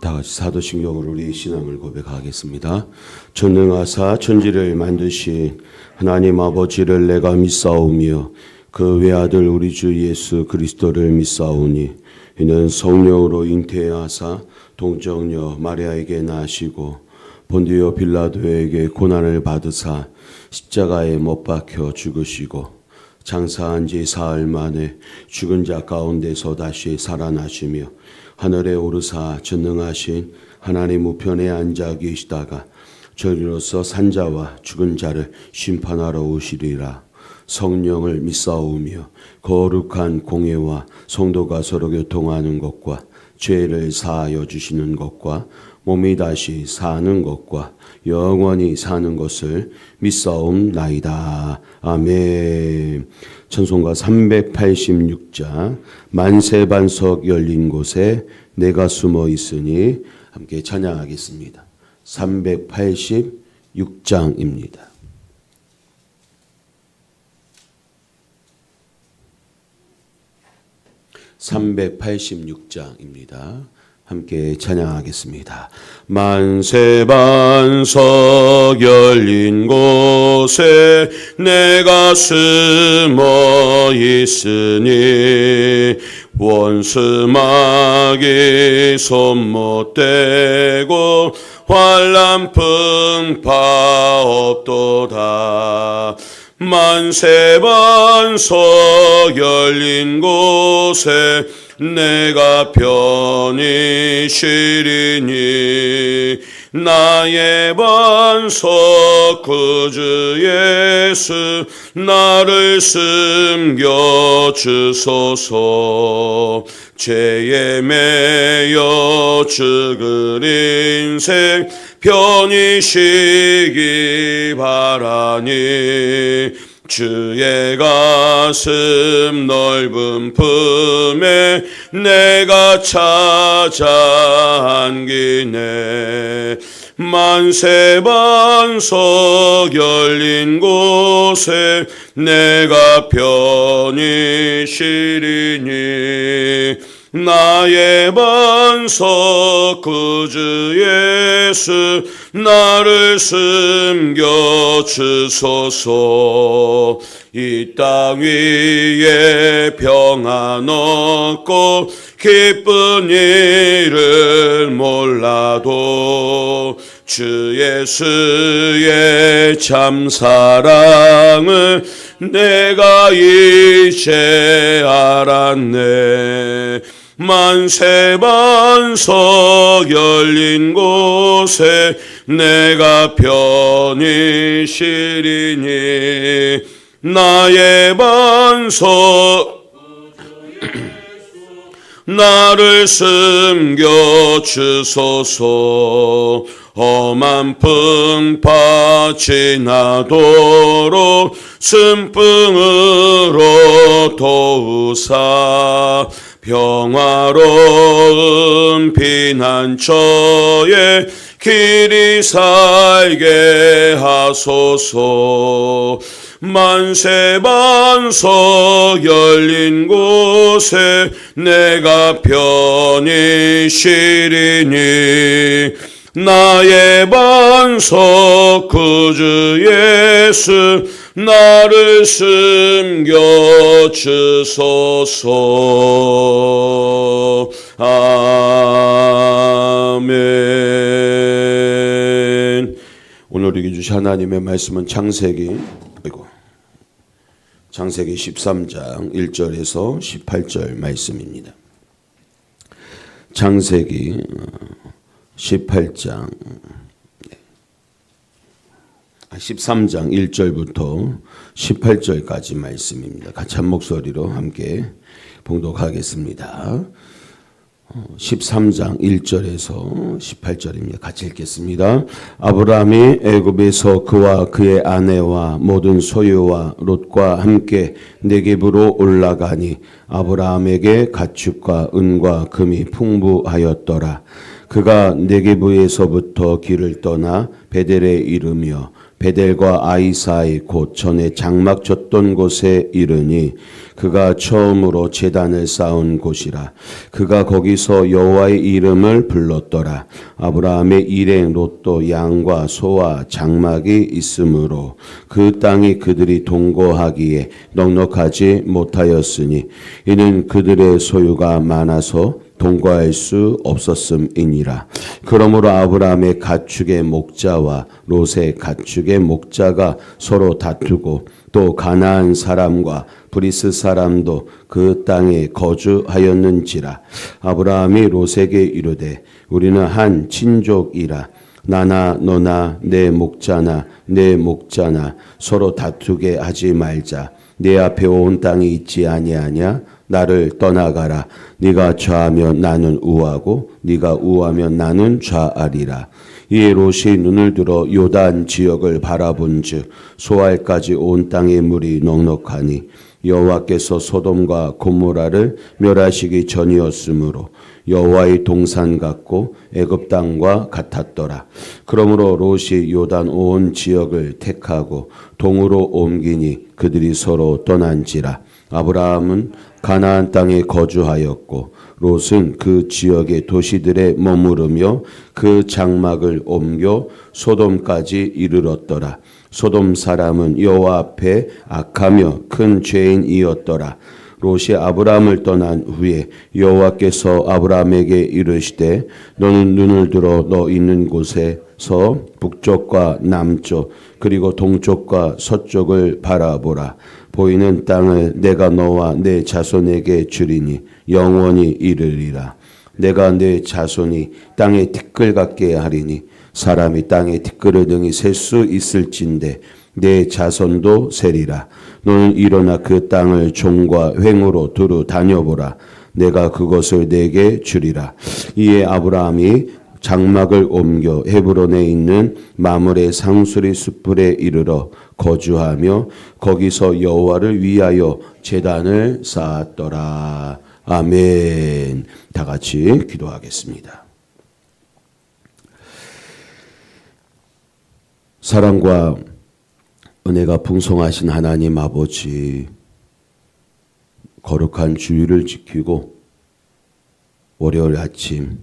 다 같이 사도신경으로 우리 신앙을 고백하겠습니다. 전능하사 천지를 만드신 하나님 아버지를 내가 믿사오며 그 외아들 우리 주 예수 그리스도를 믿사오니 이는 성령으로 잉태하사 동정녀 마리아에게 나시고 본디오 빌라도에게 고난을 받으사 십자가에 못 박혀 죽으시고 장사한 지 사흘 만에 죽은 자 가운데서 다시 살아나시며 하늘에 오르사 전능하신 하나님 우편에 앉아 계시다가 저리로서 산자와 죽은 자를 심판하러 오시리라. 성령을 믿사오며 거룩한 공예와 성도가 서로 교통하는 것과 죄를 사하여 주시는 것과 몸이 다시 사는 것과 영원히 사는 것을 믿사옵나이다. 아멘. 찬송가 386장 만세반석 열린 곳에 내가 숨어 있으니 함께 찬양하겠습니다. 386장입니다. (386장입니다) 함께 찬양하겠습니다. 만세반석 열린 곳에 내가 숨어 있으니 원수 마귀 손 못 대고 환난 풍파 없도다. 만세반석 열린 곳에 내가 편히 쉬리니 나의 반석 구주 예수 나를 숨겨 주소서. 죄에 매여 죽을 인생 편히 쉬기 바라니 주의 가슴 넓은 품에 내가 찾아 안기네. 만세반석 열린 곳에 내가 편히 쉬리니 나의 반석 구주 예수 나를 숨겨 주소서. 이 땅 위에 평안 얻고 기쁜 일을 몰라도 주 예수의 참 사랑을 내가 이제 알았네. 만세반석 열린 곳에 내가 편히 쉬리니 나의 반석 나를 숨겨 주소서. 험한 풍파 지나도록 순풍으로 도우사 평화로운 피난처에 길이 살게 하소서. 만세반석 열린 곳에 내가 편히 쉬리니 나의 반석 구주 예수 나를 숨겨 주소서. 아멘. 오늘 우리에게 주신 하나님의 말씀은 창세기 13장 1절에서 18절 말씀입니다. 창세기 13장 1절부터 18절까지 말씀입니다. 같이 한 목소리로 함께 봉독하겠습니다. 13장 1절에서 18절입니다. 같이 읽겠습니다. 아브라함이 애굽에서 그와 그의 아내와 모든 소유와 롯과 함께 네겝으로 올라가니 아브라함에게 가축과 은과 금이 풍부하였더라. 그가 네겝에서부터 길을 떠나 베델에 이르며 베델과 아이 사이 곧 전에 장막 쳤던 곳에 이르니 그가 처음으로 제단을 쌓은 곳이라. 그가 거기서 여호와의 이름을 불렀더라. 아브라함의 일행 롯도 양과 소와 장막이 있으므로 그 땅이 그들이 동거하기에 넉넉하지 못하였으니 이는 그들의 소유가 많아서 동거할 수 없었음이니라. 그러므로 아브라함의 가축의 목자와 롯의 가축의 목자가 서로 다투고 또 가나안 사람과 브리스 사람도 그 땅에 거주하였는지라. 아브라함이 롯에게 이르되 우리는 한 친족이라. 나나 너나 내 목자나 내 목자나 서로 다투게 하지 말자. 내 앞에 온 땅이 있지 아니하냐? 나를 떠나가라. 네가 좌하면 나는 우하고 네가 우하면 나는 좌하리라. 이에 롯이 눈을 들어 요단 지역을 바라본즉 소알까지 온 땅의 물이 넉넉하니 여호와께서 소돔과 고모라를 멸하시기 전이었으므로 여호와의 동산 같고 애굽 땅과 같았더라. 그러므로 롯이 요단 온 지역을 택하고 동으로 옮기니 그들이 서로 떠난지라. 아브라함은 가나안 땅에 거주하였고 롯은 그 지역의 도시들에 머무르며 그 장막을 옮겨 소돔까지 이르렀더라. 소돔 사람은 여호와 앞에 악하며 큰 죄인이었더라. 롯이 아브라함을 떠난 후에 여호와께서 아브라함에게 이르시되 너는 눈을 들어 너 있는 곳에서 북쪽과 남쪽 그리고 동쪽과 서쪽을 바라보라. 보이는 땅을 내가 너와 내 자손에게 주리니 영원히 이르리라. 내가 내 자손이 땅에 티끌 같게 하리니 사람이 땅에 티끌을 등이 셀 수 있을진데 내 자손도 세리라. 너는 일어나 그 땅을 종과 횡으로 두루 다녀보라. 내가 그것을 내게 주리라. 이에 아브라함이 장막을 옮겨 헤브론에 있는 마므레 상수리 숯불에 이르러 거주하며 거기서 여호와를 위하여 제단을 쌓았더라. 아멘. 다 같이 기도하겠습니다. 사랑과 은혜가 풍성하신 하나님 아버지, 거룩한 주일을 지키고 월요일 아침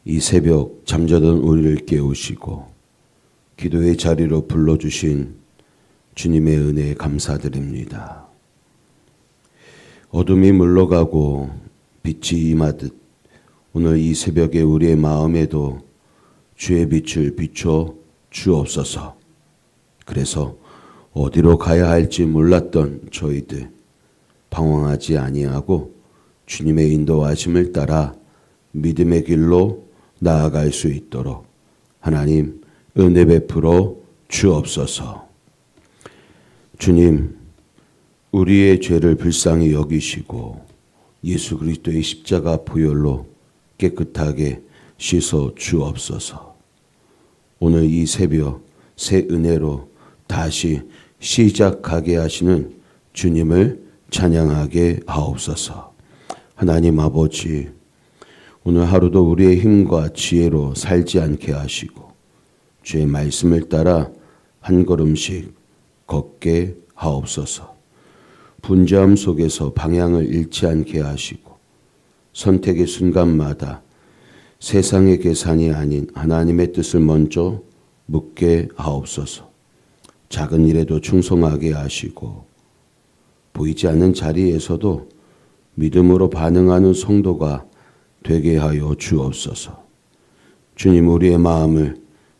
이 새벽 잠자던 우리를 깨우시고 기도의 자리로 불러주신 주님의 은혜에 감사드립니다. 어둠이 물러가고 빛이 임하듯 오늘 이 새벽에 우리의 마음에도 주의 빛을 비춰 주옵소서. 그래서 어디로 가야 할지 몰랐던 저희들 방황하지 아니하고 주님의 인도하심을 따라 믿음의 길로 나아갈 수 있도록 하나님 은혜 베풀어 주옵소서. 주님, 우리의 죄를 불쌍히 여기시고 예수 그리스도의 십자가 보혈로 깨끗하게 씻어 주옵소서. 오늘 이 새벽 새 은혜로 다시 시작하게 하시는 주님을 찬양하게 하옵소서. 하나님 아버지, 오늘 하루도 우리의 힘과 지혜로 살지 않게 하시고 주의 말씀을 따라 한 걸음씩 걷게 하옵소서. 분주함 속에서 방향을 잃지 않게 하시고 선택의 순간마다 세상의 계산이 아닌 하나님의 뜻을 먼저 묻게 하옵소서. 작은 일에도 충성하게 하시고 보이지 않는 자리에서도 믿음으로 반응하는 성도가 되게 하여 주옵소서. 주님, 우리의 마음을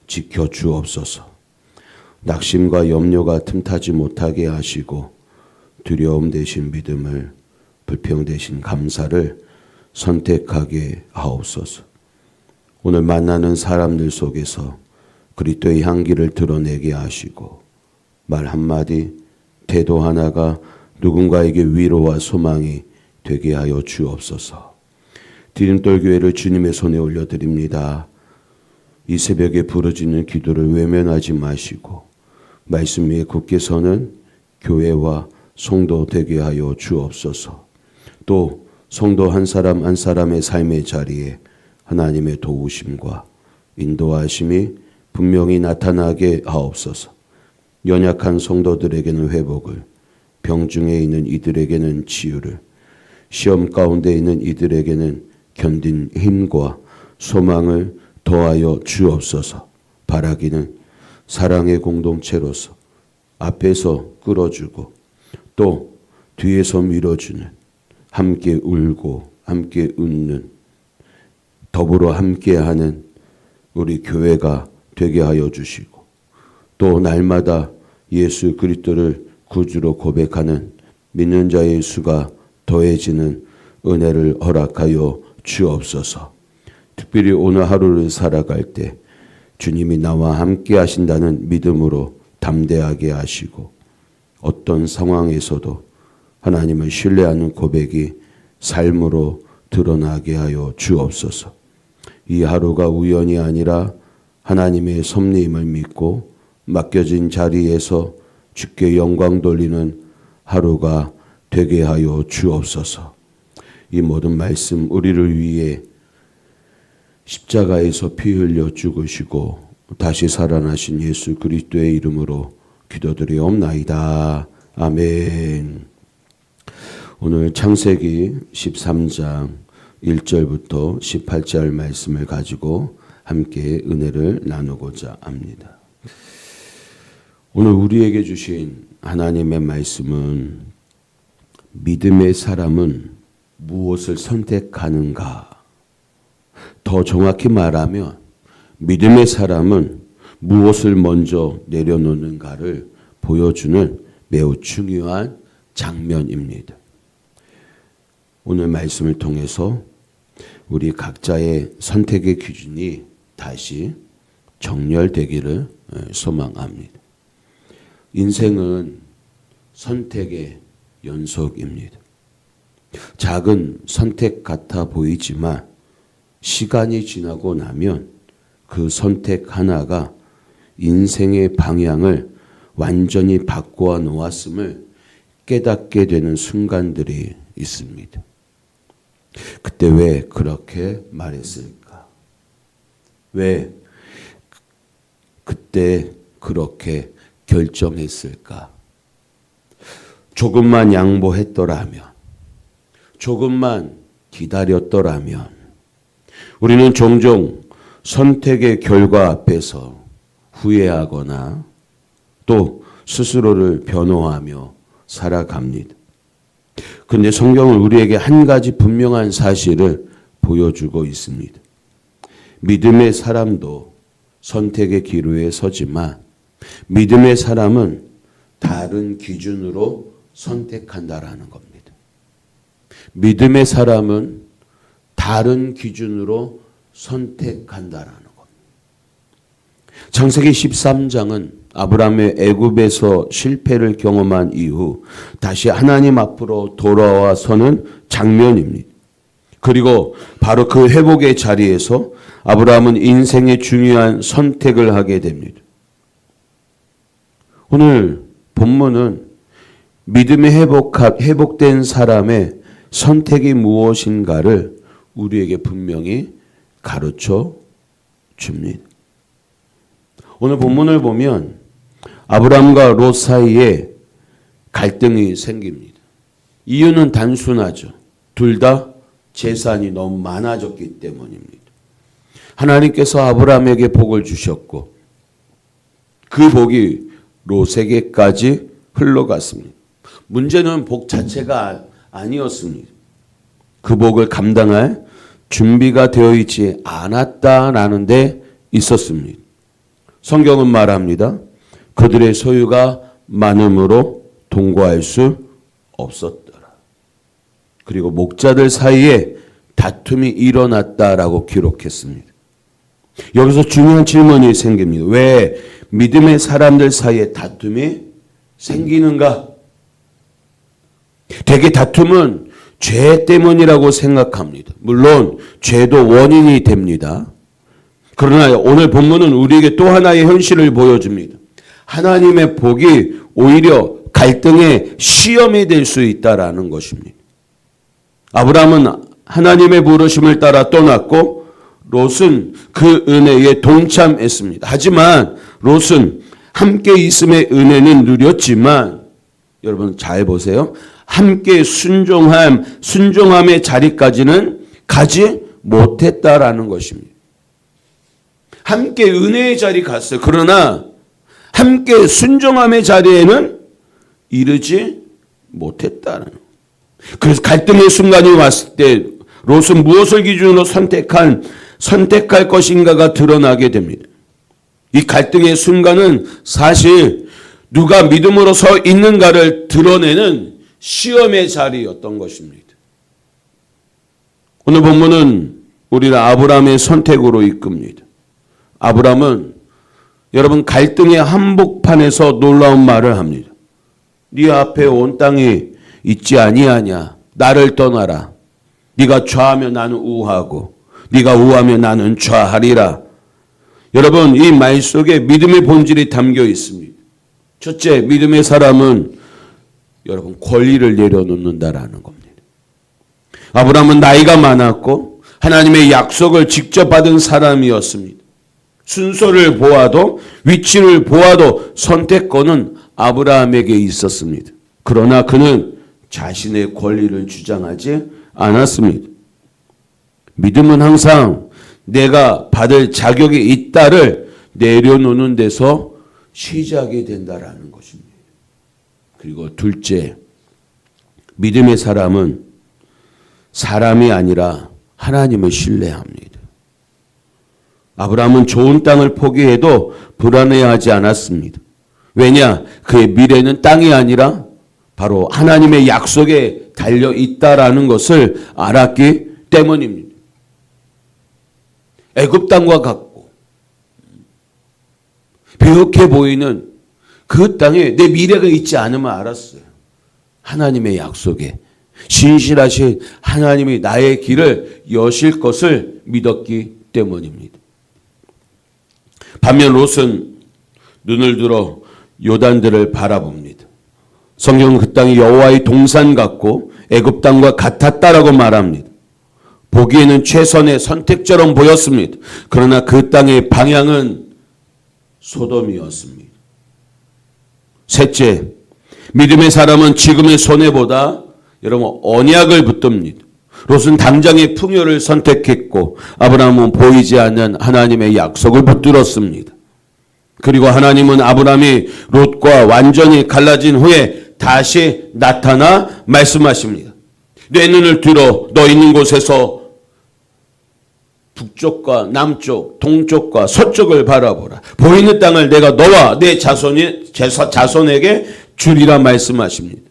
지켜 주옵소서. 낙심과 염려가 틈타지 못하게 하시고 두려움 대신 믿음을, 불평 대신 감사를 선택하게 하옵소서. 오늘 만나는 사람들 속에서 그리스도의 향기를 드러내게 하시고 말 한마디, 태도 하나가 누군가에게 위로와 소망이 되게 하여 주옵소서. 디딤돌 교회를 주님의 손에 올려드립니다. 이 새벽에 부르짖는 기도를 외면하지 마시고 말씀 위에 굳게 서는 교회와 성도 되게 하여 주옵소서. 또 성도 한 사람 한 사람의 삶의 자리에 하나님의 도우심과 인도하심이 분명히 나타나게 하옵소서. 연약한 성도들에게는 회복을, 병중에 있는 이들에게는 치유를, 시험 가운데 있는 이들에게는 견딘 힘과 소망을 더하여 주옵소서. 바라기는 사랑의 공동체로서 앞에서 끌어주고 또 뒤에서 밀어주는, 함께 울고 함께 웃는, 더불어 함께하는 우리 교회가 되게 하여 주시고, 또 날마다 예수 그리스도를 구주로 고백하는 믿는 자의 수가 더해지는 은혜를 허락하여 주옵소서. 특별히 오늘 하루를 살아갈 때 주님이 나와 함께 하신다는 믿음으로 담대하게 하시고, 어떤 상황에서도 하나님을 신뢰하는 고백이 삶으로 드러나게 하여 주옵소서. 이 하루가 우연이 아니라 하나님의 섭리임을 믿고 맡겨진 자리에서 주께 영광 돌리는 하루가 되게 하여 주옵소서. 이 모든 말씀 우리를 위해 십자가에서 피 흘려 죽으시고 다시 살아나신 예수 그리스도의 이름으로 기도드리옵나이다. 아멘. 오늘 창세기 13장 1절부터 18절 말씀을 가지고 함께 은혜를 나누고자 합니다. 오늘 우리에게 주신 하나님의 말씀은 믿음의 사람은 무엇을 선택하는가? 더 정확히 말하면 믿음의 사람은 무엇을 먼저 내려놓는가를 보여주는 매우 중요한 장면입니다. 오늘 말씀을 통해서 우리 각자의 선택의 기준이 다시 정렬되기를 소망합니다. 인생은 선택의 연속입니다. 작은 선택 같아 보이지만 시간이 지나고 나면 그 선택 하나가 인생의 방향을 완전히 바꾸어 놓았음을 깨닫게 되는 순간들이 있습니다. 그때 왜 그렇게 말했을까? 왜 그때 그렇게 결정했을까? 조금만 양보했더라면, 조금만 기다렸더라면, 우리는 종종 선택의 결과 앞에서 후회하거나 또 스스로를 변호하며 살아갑니다. 그런데 성경은 우리에게 한 가지 분명한 사실을 보여주고 있습니다. 믿음의 사람도 선택의 기로에 서지만 믿음의 사람은 다른 기준으로 선택한다라는 겁니다. 믿음의 사람은 다른 기준으로 선택한다라는 겁니다. 창세기 13장은 아브라함의 애굽에서 실패를 경험한 이후 다시 하나님 앞으로 돌아와 서는 장면입니다. 그리고 바로 그 회복의 자리에서 아브라함은 인생의 중요한 선택을 하게 됩니다. 오늘 본문은 믿음이 회복된 사람의 선택이 무엇인가를 우리에게 분명히 가르쳐 줍니다. 오늘 본문을 보면 아브라함과 롯 사이에 갈등이 생깁니다. 이유는 단순하죠. 둘 다 재산이 너무 많아졌기 때문입니다. 하나님께서 아브라함에게 복을 주셨고 그 복이 롯에게까지 흘러갔습니다. 문제는 복 자체가 아니었습니다. 그 복을 감당할 준비가 되어 있지 않았다라는 데 있었습니다. 성경은 말합니다. 그들의 소유가 많음으로 동거할 수 없었더라. 그리고 목자들 사이에 다툼이 일어났다라고 기록했습니다. 여기서 중요한 질문이 생깁니다. 왜 믿음의 사람들 사이에 다툼이 생기는가? 대개 다툼은 죄 때문이라고 생각합니다. 물론 죄도 원인이 됩니다. 그러나 오늘 본문은 우리에게 또 하나의 현실을 보여줍니다. 하나님의 복이 오히려 갈등의 시험이 될 수 있다라는 것입니다. 아브라함은 하나님의 부르심을 따라 떠났고 롯은 그 은혜에 동참했습니다. 하지만 롯은 함께 있음의 은혜는 누렸지만 여러분 잘 보세요. 함께 순종함의 자리까지는 가지 못했다라는 것입니다. 함께 은혜의 자리 갔어요. 그러나 함께 순종함의 자리에는 이르지 못했다는. 그래서 갈등의 순간이 왔을 때 롯은 무엇을 기준으로 선택할 것인가가 드러나게 됩니다. 이 갈등의 순간은 사실 누가 믿음으로 서 있는가를 드러내는 시험의 자리였던 것입니다. 오늘 본문은 우리를 아브라함의 선택으로 이끕니다. 아브라함은 여러분 갈등의 한복판에서 놀라운 말을 합니다. 네 앞에 온 땅이 있지 아니하냐. 나를 떠나라. 네가 좌하면 나는 우하고 네가 우하면 나는 좌하리라. 여러분 이 말 속에 믿음의 본질이 담겨 있습니다. 첫째, 믿음의 사람은 여러분 권리를 내려놓는다라는 겁니다. 아브라함은 나이가 많았고 하나님의 약속을 직접 받은 사람이었습니다. 순서를 보아도 위치를 보아도 선택권은 아브라함에게 있었습니다. 그러나 그는 자신의 권리를 주장하지 않았습니다. 믿음은 항상 내가 받을 자격이 있다를 내려놓는 데서 시작이 된다라는 것입니다. 그리고 둘째, 믿음의 사람은 사람이 아니라 하나님을 신뢰합니다. 아브라함은 좋은 땅을 포기해도 불안해하지 않았습니다. 왜냐? 그의 미래는 땅이 아니라 바로 하나님의 약속에 달려 있다라는 것을 알았기 때문입니다. 애굽 땅과 같고 배역해 보이는 그 땅에 내 미래가 있지 않음을 알았어요. 하나님의 약속에 신실하신 하나님이 나의 길을 여실 것을 믿었기 때문입니다. 반면 롯은 눈을 들어 요단들을 바라봅니다. 성경은 그 땅이 여호와의 동산 같고 애굽 땅과 같았다라고 말합니다. 보기에는 최선의 선택처럼 보였습니다. 그러나 그 땅의 방향은 소돔이었습니다. 셋째, 믿음의 사람은 지금의 손해보다 여러분 언약을 붙듭니다. 롯은 당장의 풍요를 선택했고 아브라함은 보이지 않는 하나님의 약속을 붙들었습니다. 그리고 하나님은 아브라함이 롯과 완전히 갈라진 후에 다시 나타나 말씀하십니다. 내 눈을 들어 너 있는 곳에서 북쪽과 남쪽, 동쪽과 서쪽을 바라보라. 보이는 땅을 내가 너와 내 자손에게 주리라 말씀하십니다.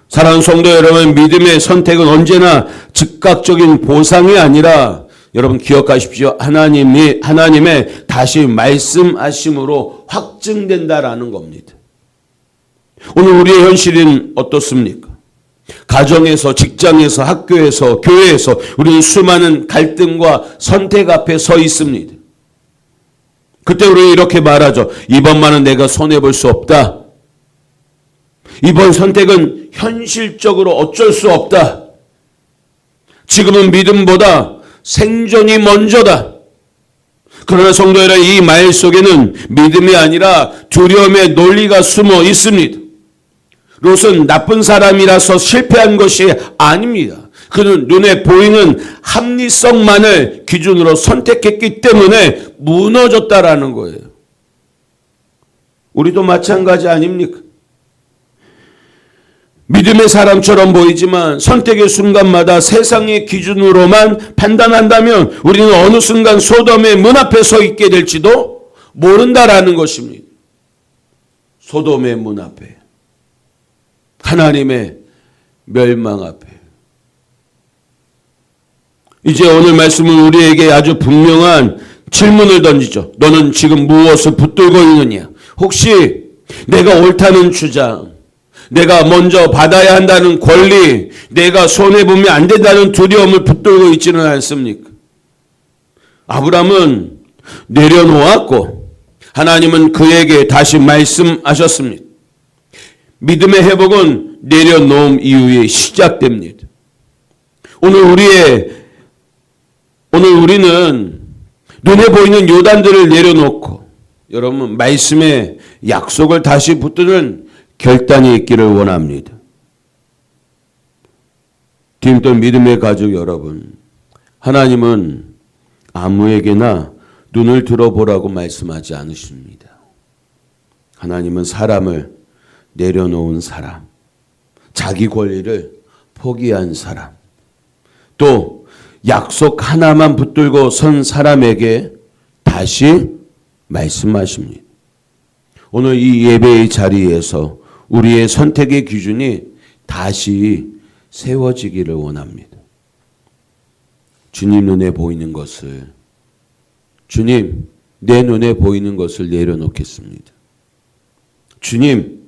사랑하는 성도 여러분, 믿음의 선택은 언제나 즉각적인 보상이 아니라 여러분 기억하십시오. 하나님의 다시 말씀하심으로 확증된다라는 겁니다. 오늘 우리의 현실은 어떻습니까? 가정에서, 직장에서, 학교에서, 교회에서 우리는 수많은 갈등과 선택 앞에 서 있습니다. 그때 우리는 이렇게 말하죠. 이번만은 내가 손해볼 수 없다. 이번 선택은 현실적으로 어쩔 수 없다. 지금은 믿음보다 생존이 먼저다. 그러나 성도 여러분, 이 말 속에는 믿음이 아니라 두려움의 논리가 숨어 있습니다. 롯은 나쁜 사람이라서 실패한 것이 아닙니다. 그는 눈에 보이는 합리성만을 기준으로 선택했기 때문에 무너졌다라는 거예요. 우리도 마찬가지 아닙니까? 믿음의 사람처럼 보이지만 선택의 순간마다 세상의 기준으로만 판단한다면 우리는 어느 순간 소돔의 문 앞에 서 있게 될지도 모른다라는 것입니다. 소돔의 문 앞에, 하나님의 멸망 앞에. 이제 오늘 말씀은 우리에게 아주 분명한 질문을 던지죠. 너는 지금 무엇을 붙들고 있느냐? 혹시 내가 옳다는 주장, 내가 먼저 받아야 한다는 권리, 내가 손해보면 안 된다는 두려움을 붙들고 있지는 않습니까? 아브라함은 내려놓았고 하나님은 그에게 다시 말씀하셨습니다. 믿음의 회복은 내려놓음 이후에 시작됩니다. 오늘 우리는 눈에 보이는 요단들을 내려놓고 여러분 말씀의 약속을 다시 붙드는 결단이 있기를 원합니다. 뒤집던 믿음의 가족 여러분, 하나님은 아무에게나 눈을 들어보라고 말씀하지 않으십니다. 하나님은 사람을 내려놓은 사람, 자기 권리를 포기한 사람, 또 약속 하나만 붙들고 선 사람에게 다시 말씀하십니다. 오늘 이 예배의 자리에서 우리의 선택의 기준이 다시 세워지기를 원합니다. 주님 눈에 보이는 것을, 주님 내 눈에 보이는 것을 내려놓겠습니다. 주님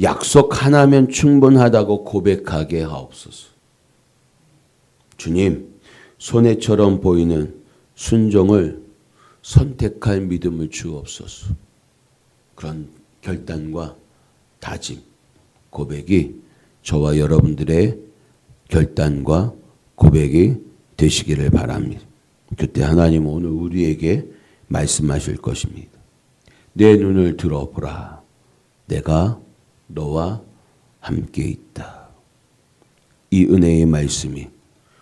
약속 하나면 충분하다고 고백하게 하옵소서. 주님 손해처럼 보이는 순종을 선택할 믿음을 주옵소서. 그런 결단과 다짐, 고백이 저와 여러분들의 결단과 고백이 되시기를 바랍니다. 그때 하나님은 오늘 우리에게 말씀하실 것입니다. 내 눈을 들어보라. 내가 너와 함께 있다. 이 은혜의 말씀이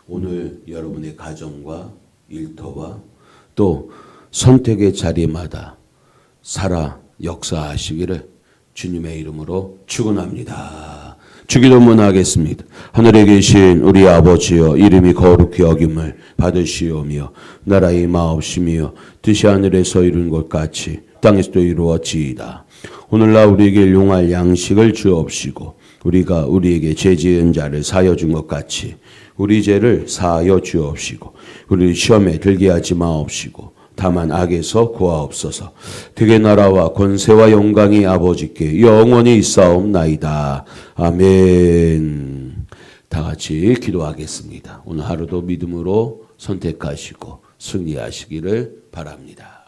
오늘 여러분의 가정과 일터와 또 선택의 자리마다 살아 역사하시기를 주님의 이름으로 축원합니다. 주기도문 하겠습니다. 하늘에 계신 우리 아버지여, 이름이 거룩히 여김을 받으시오며 나라의 마옵시며 뜻이 하늘에서 이룬 것 같이 땅에서도 이루어지이다. 오늘날 우리에게 용할 양식을 주옵시고 우리가 우리에게 죄 지은 자를 사하여 준 것 같이 우리 죄를 사하여 주옵시고 우리를 시험에 들게 하지 마옵시고 다만 악에서 구하옵소서. 그의 나라와 권세와 영광이 아버지께 영원히 있사옵나이다. 아멘. 다 같이 기도하겠습니다. 오늘 하루도 믿음으로 선택하시고 승리하시기를 바랍니다.